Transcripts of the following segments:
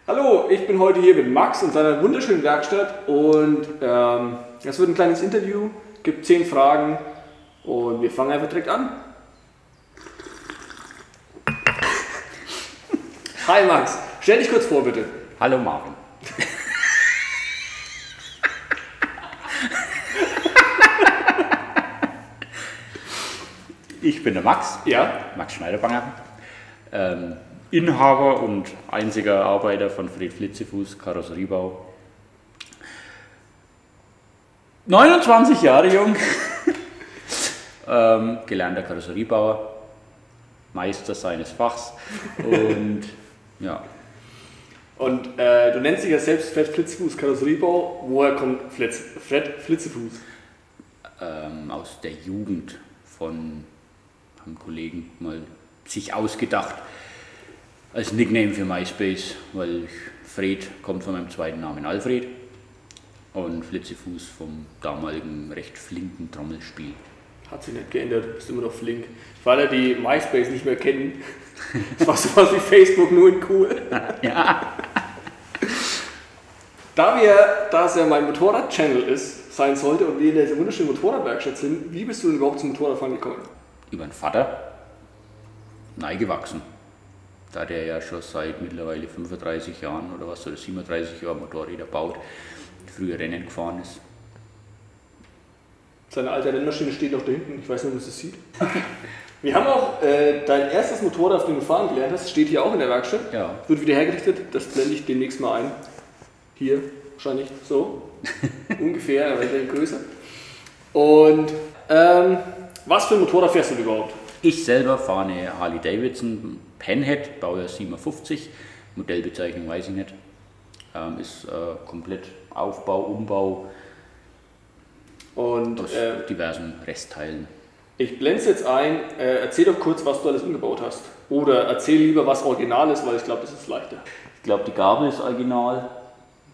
Hallo, ich bin heute hier mit Max in seiner wunderschönen Werkstatt und es wird ein kleines Interview, gibt 10 Fragen und wir fangen einfach direkt an. Hi Max, stell dich kurz vor bitte. Hallo Marvin. Ich bin der Max, Ja? Max Schneiderbanger, Inhaber und einziger Arbeiter von Fred Flitzefuß Karosseriebau. 29 Jahre jung, gelernter Karosseriebauer, Meister seines Fachs und ja. Und du nennst dich ja selbst Fred Flitzefuß Karosseriebau. Woher kommt Fred Flitzefuß? Aus der Jugend von einem Kollegen mal sich ausgedacht als Nickname für MySpace, weil Fred kommt von meinem zweiten Namen Alfred und Flitzefuß vom damaligen recht flinken Trommelspiel. Hat sich nicht geändert, bist immer noch flink. Für alle, die MySpace nicht mehr kennen, das war sowas wie Facebook, nur in cool. Ja. Da es ja mein Motorrad-Channel sein sollte und wir in dieser wunderschönen Motorradwerkstatt sind, wie bist du denn überhaupt zum Motorradfahren gekommen? Über den Vater neigewachsen. Da der ja schon seit mittlerweile 35 Jahren oder 37 Jahren Motorräder baut, früher Rennen gefahren ist. Seine alte Rennmaschine steht noch da hinten, ich weiß nicht, ob man es sieht. Wir haben auch dein erstes Motorrad, auf dem du fahren gelernt hast, steht hier auch in der Werkstatt. Ja. Wird wieder hergerichtet, das blende ich demnächst mal ein. Hier, wahrscheinlich so, ungefähr, aber ein größer. Und was für ein Motorrad fährst du denn überhaupt? Ich selber fahre eine Harley Davidson Penhead, Baujahr 57, Modellbezeichnung weiß ich nicht. Ist komplett Aufbau, Umbau Und aus diversen Restteilen. ich blende es jetzt ein, erzähl doch kurz, was du alles umgebaut hast. Oder erzähl lieber, was original ist, weil ich glaube, das ist leichter. Ich glaube, die Gabel ist original,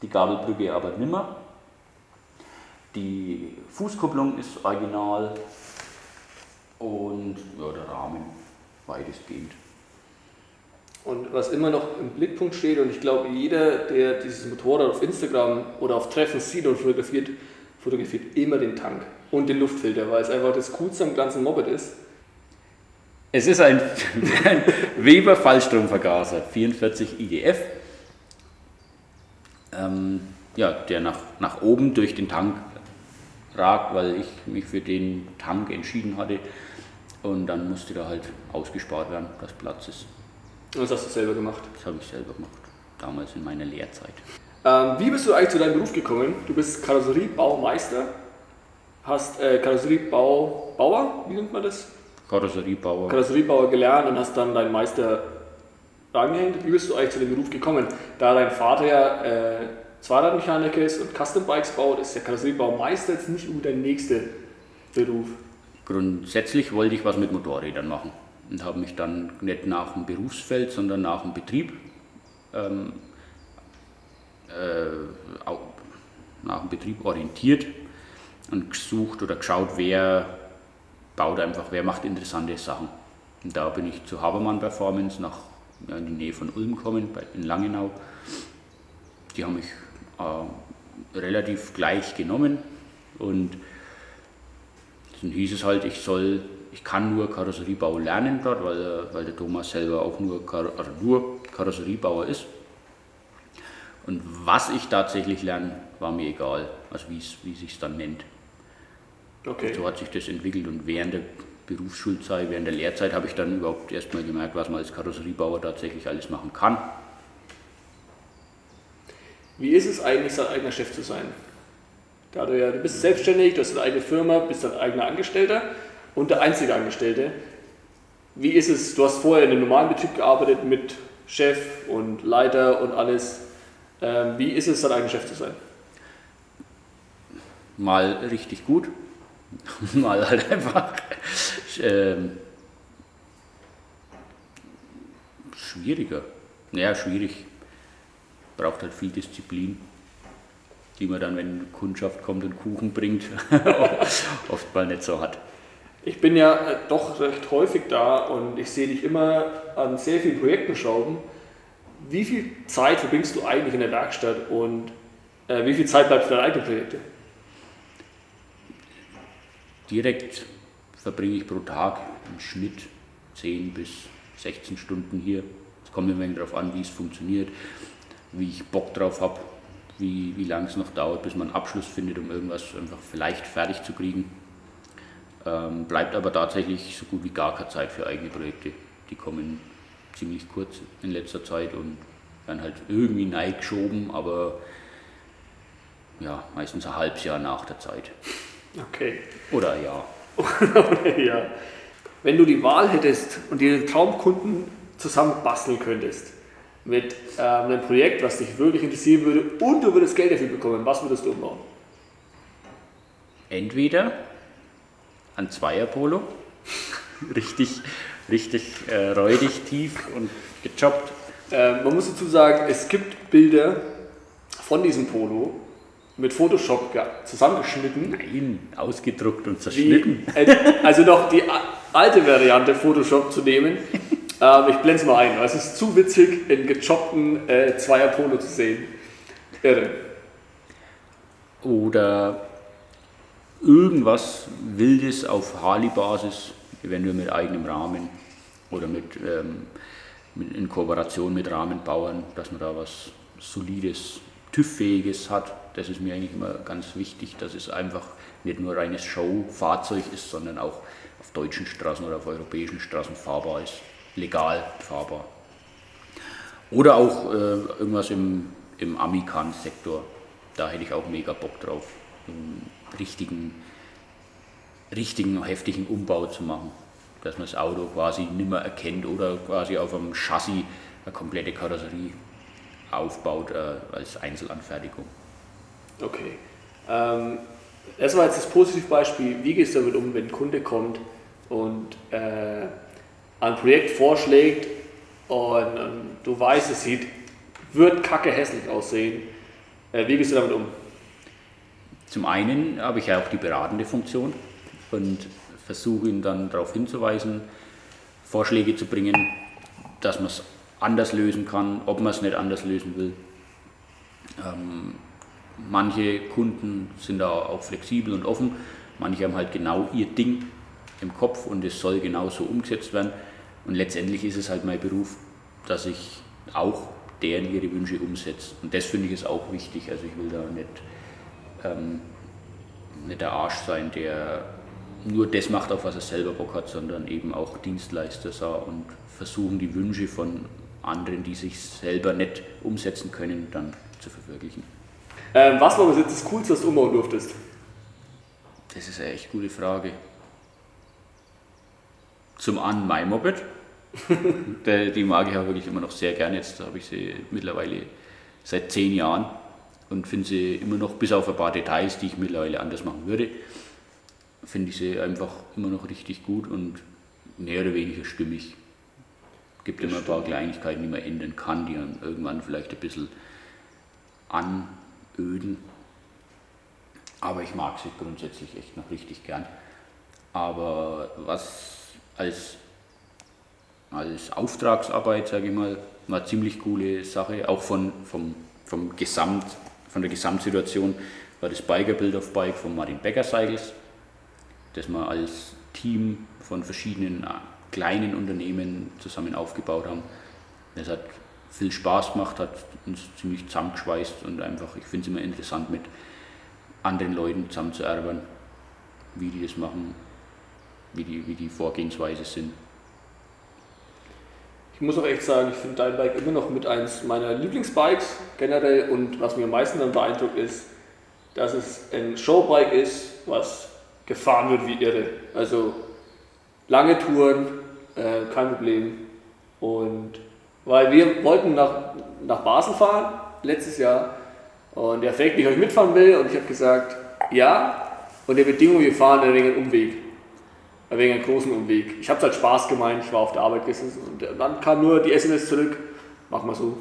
die Gabelbrücke aber nimmer. Die Fußkupplung ist original und ja, der Rahmen weitestgehend. Und was immer noch im Blickpunkt steht, und ich glaube, jeder, der dieses Motorrad auf Instagram oder auf Treffen sieht und fotografiert immer den Tank und den Luftfilter, weil es einfach das Coolste am ganzen Moped ist. Es ist ein Weber Fallstromvergaser, 44 IGF, ja, der nach oben durch den Tank ragt, weil ich mich für den Tank entschieden hatte und dann musste da halt ausgespart werden, dass Platz ist. Und das hast du selber gemacht. Das habe ich selber gemacht, damals in meiner Lehrzeit. Wie bist du eigentlich zu deinem Beruf gekommen? Du bist Karosseriebaumeister, hast Karosseriebauer, wie nennt man das? Karosseriebauer. Karosseriebauer gelernt und hast dann deinen Meister rangehängt. Wie bist du eigentlich zu dem Beruf gekommen? Da dein Vater ja Zweiradmechaniker ist und Custom Bikes baut, ist der Karosseriebaumeister jetzt nicht der nächste Beruf. Grundsätzlich wollte ich was mit Motorrädern machen und habe mich dann nicht nach dem Berufsfeld, sondern nach dem Betrieb orientiert und gesucht oder geschaut, wer macht interessante Sachen. Und da bin ich zu Habermann Performance in die Nähe von Ulm gekommen, in Langenau. Die haben mich relativ gleich genommen und dann hieß es halt, ich kann nur Karosseriebau lernen dort, weil der Thomas selber auch nur Karosseriebauer ist. Und was ich tatsächlich lerne, war mir egal, also wie sich es dann nennt. Okay. So hat sich das entwickelt und während der Berufsschulzeit, während der Lehrzeit habe ich dann überhaupt erstmal gemerkt, was man als Karosseriebauer tatsächlich alles machen kann. Wie ist es eigentlich, sein eigener Chef zu sein? Du bist selbstständig, du hast eine eigene Firma, bist dein eigener Angestellter und der einzige Angestellte. Wie ist es, du hast vorher in einem normalen Betrieb gearbeitet mit Chef und Leiter und alles. Wie ist es, sein eigener Chef zu sein? Mal richtig gut, mal halt einfach schwieriger. Naja, schwierig. Braucht halt viel Disziplin, die man dann, wenn Kundschaft kommt und Kuchen bringt, oft mal nicht so hat. Ich bin ja doch recht häufig da und ich sehe dich immer an sehr vielen Projekten schrauben. wie viel Zeit verbringst du eigentlich in der Werkstatt und wie viel Zeit bleibt für deine eigenen Projekte? Direkt verbringe ich pro Tag im Schnitt 10 bis 16 Stunden hier. Es kommt ein wenig darauf an, wie es funktioniert, wie ich Bock drauf habe, wie lange es noch dauert, bis man einen Abschluss findet, um irgendwas einfach vielleicht fertig zu kriegen. Bleibt aber tatsächlich so gut wie gar keine Zeit für eigene Projekte. Die kommen ziemlich kurz in letzter Zeit und werden halt irgendwie geschoben, aber ja, meistens ein halbes Jahr nach der Zeit. Okay. Oder ein Jahr. Ja. Wenn du die Wahl hättest und dir den Traumkunden zusammen basteln könntest mit einem Projekt, was dich wirklich interessieren würde und du würdest Geld dafür bekommen, was würdest du umbauen? Entweder ein Zweierpolo, richtig räudig, tief und gejobbt. Man muss dazu sagen, es gibt Bilder von diesem Polo mit Photoshop zusammengeschnitten. Nein, ausgedruckt und zerschnitten. Also noch die alte Variante Photoshop zu nehmen. Ich blende es mal ein. Es ist zu witzig, in gejobbten Zweierpolo zu sehen. Irre. Oder irgendwas Wildes auf Harley-Basis, eventuell mit eigenem Rahmen oder in Kooperation mit Rahmenbauern, dass man da was Solides, TÜV-fähiges hat. Das ist mir eigentlich immer ganz wichtig, dass es einfach nicht nur reines Show-Fahrzeug ist, sondern auch auf deutschen Straßen oder auf europäischen Straßen fahrbar ist, legal fahrbar. Oder auch irgendwas im Amikan-Sektor, da hätte ich auch mega Bock drauf, einen richtigen, heftigen Umbau zu machen, dass man das Auto quasi nicht mehr erkennt oder quasi auf einem Chassis eine komplette Karosserie aufbaut als Einzelanfertigung. Okay. Das war jetzt das Positivbeispiel. Wie gehst du damit um, wenn ein Kunde kommt und ein Projekt vorschlägt und du weißt, es wird kacke hässlich aussehen. Wie gehst du damit um? Zum einen habe ich ja auch die beratende Funktion und versuche ihn dann darauf hinzuweisen, Vorschläge zu bringen, dass man es anders lösen kann, ob man es nicht anders lösen will. Manche Kunden sind da auch flexibel und offen, manche haben halt genau ihr Ding im Kopf und es soll genau so umgesetzt werden. Und letztendlich ist es halt mein Beruf, dass ich auch deren ihre Wünsche umsetze. Und das finde ich ist auch wichtig. Also ich will da nicht der Arsch sein, der nur das macht, auf was er selber Bock hat, sondern eben auch Dienstleister sah und versuchen die Wünsche von anderen, die sich selber nicht umsetzen können, dann zu verwirklichen. Was war bis jetzt das Coolste, was du umbauen durftest? Das ist eine echt gute Frage. Zum einen mein Moped. Die mag ich auch wirklich immer noch sehr gern. Jetzt habe ich sie mittlerweile seit 10 Jahren und finde sie immer noch, bis auf ein paar Details, die ich mittlerweile anders machen würde, finde ich sie einfach immer noch richtig gut und mehr oder weniger stimmig. Es gibt immer ein paar Kleinigkeiten, die man ändern kann, die dann irgendwann vielleicht ein bisschen anöden. Aber ich mag sie grundsätzlich echt noch richtig gern. Aber was als Auftragsarbeit, sage ich mal, war eine ziemlich coole Sache, auch von der Gesamtsituation, war das Biker Build of Bike von Martin Becker Cycles, das wir als Team von verschiedenen kleinen Unternehmen zusammen aufgebaut haben. Das hat viel Spaß gemacht, hat uns ziemlich zusammengeschweißt und einfach, ich finde es immer interessant, mit anderen Leuten zusammenzuarbeiten, wie die das machen, wie die Vorgehensweise sind. Ich muss auch echt sagen, ich finde dein Bike immer noch mit eins meiner Lieblingsbikes generell und was mir am meisten dann beeindruckt ist, dass es ein Showbike ist, was gefahren wird wie irre. Also lange Touren, kein Problem. Und weil wir wollten nach Basel fahren, letztes Jahr, und der fragte mich, ob ich mitfahren will, und ich habe gesagt, ja, und der Bedingung, wir fahren ein wenig einen Umweg. Ein wenig einen großen Umweg. Ich habe es halt Spaß gemeint, ich war auf der Arbeit gesessen und dann kam nur die SMS zurück, mach mal so.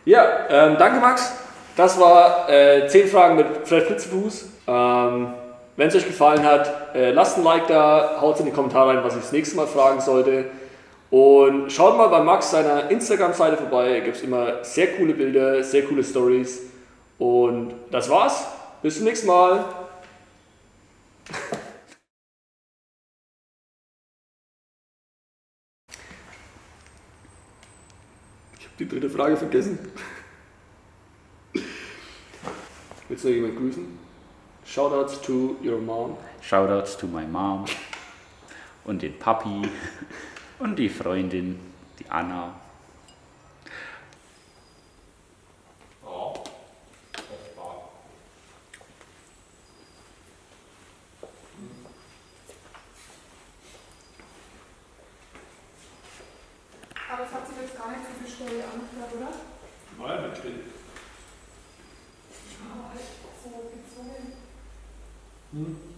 Ja, danke Max. Das war 10 Fragen mit Fred Fritzefuß. Wenn es euch gefallen hat, lasst ein Like da, haut in die Kommentare rein, was ich das nächste Mal fragen sollte. Und schaut mal bei Max seiner Instagram-Seite vorbei, da gibt es immer sehr coole Bilder, sehr coole Stories. Und das war's. Bis zum nächsten Mal. Ich habe die dritte Frage vergessen. Willst du noch jemand grüßen? Shoutouts to your mom. Shoutouts to my mom und den Papi und die Freundin, die Anna. Aber es hat sich jetzt gar nicht so viel Stelle angehört, oder? Nein, natürlich. Aber halt so gezwungen. Hm.